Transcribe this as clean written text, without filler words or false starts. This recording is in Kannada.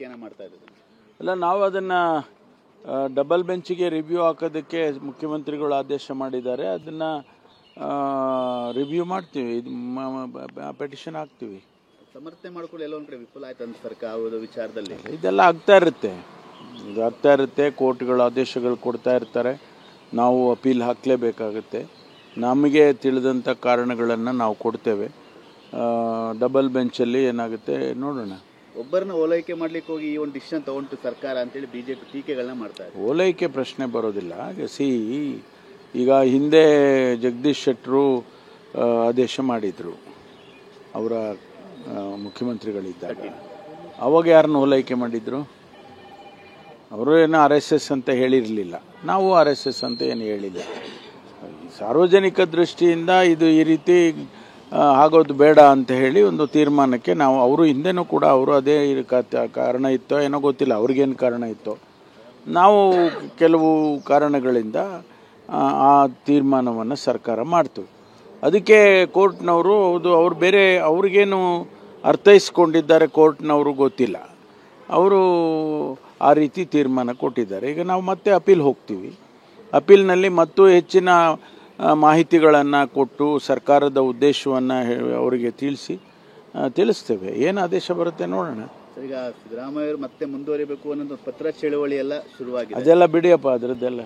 ಹೇಳಿಕೆಯನ್ನು ಮಾಡ್ತಾ ಇದ್ದಾರೆ. ಅಲ್ಲ, ನಾವು ಅದನ್ನು ಡಬಲ್ ಬೆಂಚಿಗೆ ರಿವ್ಯೂ ಹಾಕೋದಕ್ಕೆ ಮುಖ್ಯಮಂತ್ರಿಗಳು ಆದೇಶ ಮಾಡಿದ್ದಾರೆ. ಅದನ್ನು ರಿವ್ಯೂ ಮಾಡ್ತೀವಿ, ಇದು ಪೆಟಿಷನ್ ಹಾಕ್ತೀವಿ. ಸಮರ್ಥನೆ ಮಾಡ್ಕೊಂಡು ಎಲ್ಲೊಂದು ಕಡೆ ವಿಫಲ ಆಯ್ತು ಅಂತ ಸರ್ಕಾರ ವಿಚಾರದಲ್ಲಿ ಇದೆಲ್ಲ ಆಗ್ತಾ ಇರುತ್ತೆ. ಕೋರ್ಟ್ಗಳು ಆದೇಶಗಳು ಕೊಡ್ತಾ ಇರ್ತಾರೆ. ನಾವು ಅಪೀಲ್ ಹಾಕಲೇಬೇಕಾಗುತ್ತೆ. ನಮಗೆ ತಿಳಿದಂಥ ಕಾರಣಗಳನ್ನು ನಾವು ಕೊಡ್ತೇವೆ. ಡಬಲ್ ಬೆಂಚಲ್ಲಿ ಏನಾಗುತ್ತೆ ನೋಡೋಣ. ಒಬ್ಬರನ್ನ ಓಲೈಕೆ ಮಾಡ್ಲಿಕ್ಕೆ ಹೋಗಿ ಈ ಒಂದು ಡಿಸಿಷನ್ ತಗೊಂಡು ಸರ್ಕಾರ ಅಂತೇಳಿ ಬಿಜೆಪಿ ಟೀಕೆಗಳನ್ನ ಮಾಡ್ತಾ ಇದೆ. ಓಲೈಕೆ ಪ್ರಶ್ನೆ ಬರೋದಿಲ್ಲ. ಈಗ ಹಿಂದೆ ಜಗದೀಶ್ ಶೆಟ್ಟರು ಆದೇಶ ಮಾಡಿದರು, ಅವರ ಮುಖ್ಯಮಂತ್ರಿಗಳಿದ್ದಾಗ. ಅವಾಗ ಯಾರನ್ನು ಓಲೈಕೆ ಮಾಡಿದರು? ಅವರು ಏನೋ RSS ಅಂತ ಹೇಳಿರಲಿಲ್ಲ, ನಾವು RSS ಅಂತ ಏನು ಹೇಳಿಲ್ಲ. ಸಾರ್ವಜನಿಕ ದೃಷ್ಟಿಯಿಂದ ಇದು ಈ ರೀತಿ ಆಗೋದು ಬೇಡ ಅಂತ ಹೇಳಿ ಒಂದು ತೀರ್ಮಾನಕ್ಕೆ ನಾವು, ಅವರು ಹಿಂದೆನೂ ಕೂಡ ಅವರು ಅದೇ ಕಾರಣ ಇತ್ತೋ ಏನೋ ಗೊತ್ತಿಲ್ಲ, ಅವ್ರಿಗೇನು ಕಾರಣ ಇತ್ತೋ, ನಾವು ಕೆಲವು ಕಾರಣಗಳಿಂದ ಆ ತೀರ್ಮಾನವನ್ನು ಸರ್ಕಾರ ಮಾಡ್ತು. ಅದಕ್ಕೆ ಕೋರ್ಟ್ನವರು ಅವ್ರು ಬೇರೆ ಅವ್ರಿಗೇನು ಅರ್ಥೈಸ್ಕೊಂಡಿದ್ದಾರೆ ಕೋರ್ಟ್ನವರು ಗೊತ್ತಿಲ್ಲ, ಅವರು ಆ ರೀತಿ ತೀರ್ಮಾನ ಕೊಟ್ಟಿದ್ದಾರೆ. ಈಗ ನಾವು ಮತ್ತೆ ಅಪೀಲ್ ಹೋಗ್ತೀವಿ. ಅಪೀಲ್ನಲ್ಲಿ ಮತ್ತೂ ಹೆಚ್ಚಿನ ಮಾಹಿತಿಗಳನ್ನು ಕೊಟ್ಟು ಸರ್ಕಾರದ ಉದ್ದೇಶವನ್ನು ಅವರಿಗೆ ತಿಳಿಸ್ತೇವೆ. ಏನು ಆದೇಶ ಬರುತ್ತೆ ನೋಡೋಣ. ಈಗ ಸಿದ್ದರಾಮಯ್ಯ ಮತ್ತೆ ಮುಂದುವರಿಬೇಕು ಅನ್ನೋ ಪತ್ರ ಚಳವಳಿ ಎಲ್ಲ ಶುರುವಾಗಿದೆ. ಅದೆಲ್ಲ ಬಿಡಿಯಪ್ಪ, ಅದರದ್ದೆಲ್ಲ.